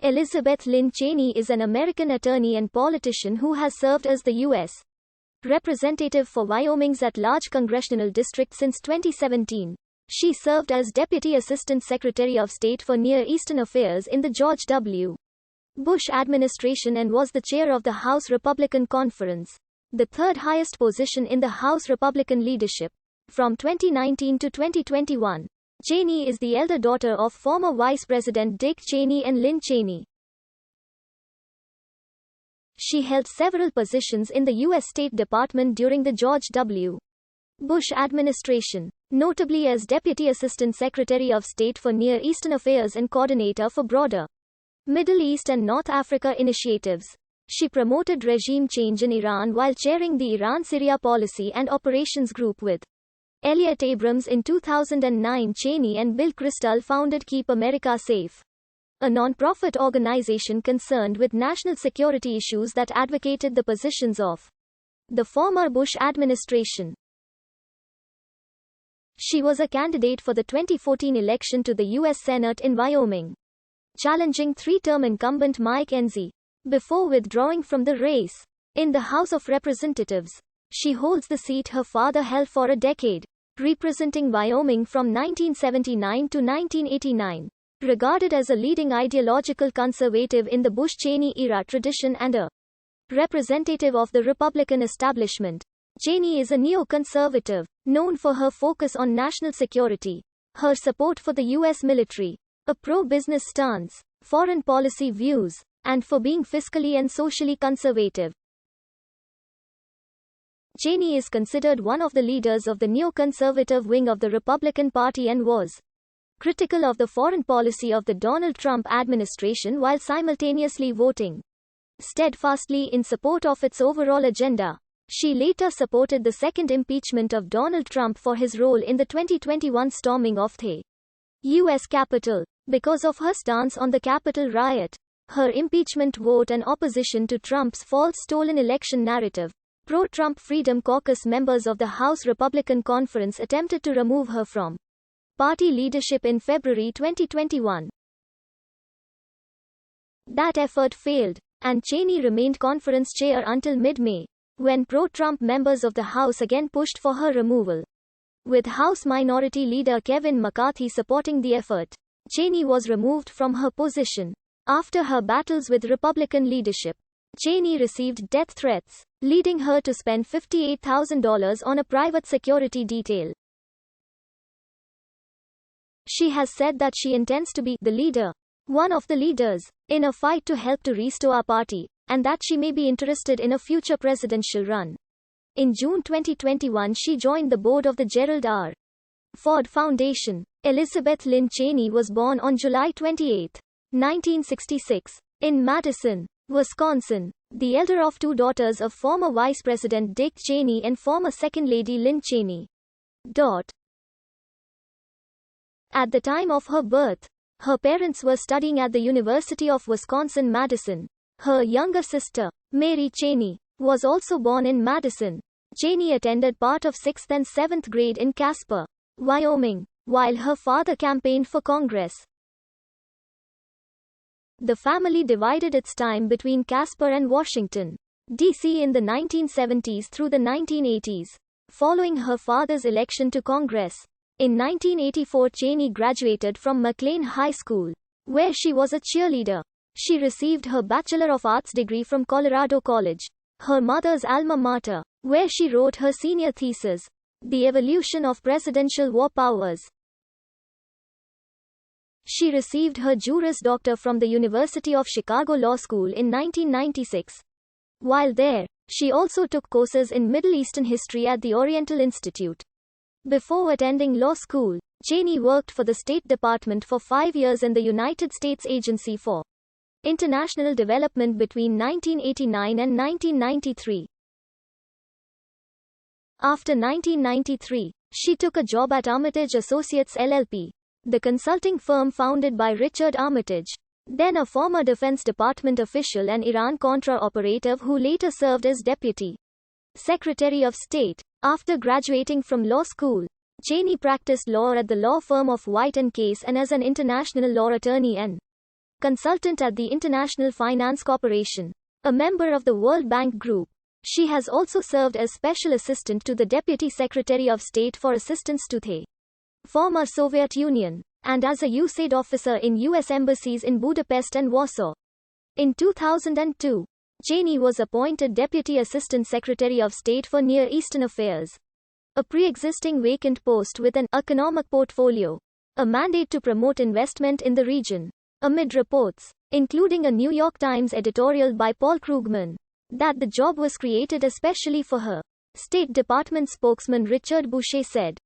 Elizabeth Lynn Cheney is an American attorney and politician who has served as the U.S. representative for Wyoming's at-large congressional district since 2017. She served as Deputy Assistant Secretary of State for Near Eastern Affairs in the George W. Bush administration and was the chair of the House Republican Conference, the third highest position in the House Republican leadership. From 2019 to 2021, Cheney is the elder daughter of former Vice President Dick Cheney and Lynn Cheney. She held several positions in the U.S. State Department during the George W. Bush administration, notably as Deputy Assistant Secretary of State for Near Eastern Affairs and Coordinator for broader Middle East and North Africa initiatives. She promoted regime change in Iran while chairing the Iran-Syria Policy and Operations Group with Elliott Abrams in 2009. Cheney and Bill Kristol founded Keep America Safe, a non-profit organization concerned with national security issues that advocated the positions of the former Bush administration. She was a candidate for the 2014 election to the U.S. Senate in Wyoming, challenging three-term incumbent Mike Enzi, before withdrawing from the race. In the House of Representatives, she holds the seat her father held for a decade, representing Wyoming from 1979 to 1989. Regarded as a leading ideological conservative in the Bush-Cheney era tradition and a representative of the Republican establishment, Cheney is a neoconservative, known for her focus on national security, her support for the U.S. military, a pro-business stance, foreign policy views, and for being fiscally and socially conservative. Cheney is considered one of the leaders of the neoconservative wing of the Republican Party and was critical of the foreign policy of the Donald Trump administration while simultaneously voting steadfastly in support of its overall agenda. She later supported the second impeachment of Donald Trump for his role in the 2021 storming of the U.S. Capitol. Because of her stance on the Capitol riot, her impeachment vote and opposition to Trump's false stolen election narrative, pro-Trump Freedom Caucus members of the House Republican Conference attempted to remove her from party leadership in February 2021. That effort failed, and Cheney remained conference chair until mid-May, when pro-Trump members of the House again pushed for her removal. With House Minority Leader Kevin McCarthy supporting the effort, Cheney was removed from her position. After her battles with Republican leadership, Cheney received death threats, leading her to spend $58,000 on a private security detail. She has said that she intends to be the leader, one of the leaders, in a fight to help to restore our party, and that she may be interested in a future presidential run. In June 2021, she joined the board of the Gerald R. Ford Foundation. Elizabeth Lynn Cheney was born on July 28, 1966, in Madison, Wisconsin, the elder of two daughters of former Vice President Dick Cheney and former Second Lady Lynn Cheney. At the time of her birth, her parents were studying at the University of Wisconsin-Madison. Her younger sister, Mary Cheney, was also born in Madison. Cheney attended part of 6th and 7th grade in Casper, Wyoming, while her father campaigned for Congress. The family divided its time between Casper and Washington, D.C. in the 1970s through the 1980s. Following her father's election to Congress, in 1984 Cheney graduated from McLean High School, where she was a cheerleader. She received her Bachelor of Arts degree from Colorado College, her mother's alma mater, where she wrote her senior thesis, The Evolution of Presidential War Powers. She received her Juris Doctor from the University of Chicago Law School in 1996. While there, she also took courses in Middle Eastern history at the Oriental Institute. Before attending law school, Cheney worked for the State Department for 5 years in the United States Agency for International Development between 1989 and 1993. After 1993, she took a job at Armitage Associates LLP, the consulting firm founded by Richard Armitage, then a former Defense Department official and Iran-Contra operative who later served as Deputy Secretary of State. After graduating from law school, Cheney practiced law at the law firm of White & Case and as an international law attorney and consultant at the International Finance Corporation, a member of the World Bank Group. She has also served as special assistant to the Deputy Secretary of State for Assistance to the former Soviet Union, and as a USAID officer in U.S. embassies in Budapest and Warsaw. In 2002, Cheney was appointed Deputy Assistant Secretary of State for Near Eastern Affairs, a pre-existing vacant post with an economic portfolio, a mandate to promote investment in the region, amid reports, including a New York Times editorial by Paul Krugman, that the job was created especially for her. State Department spokesman Richard Boucher said,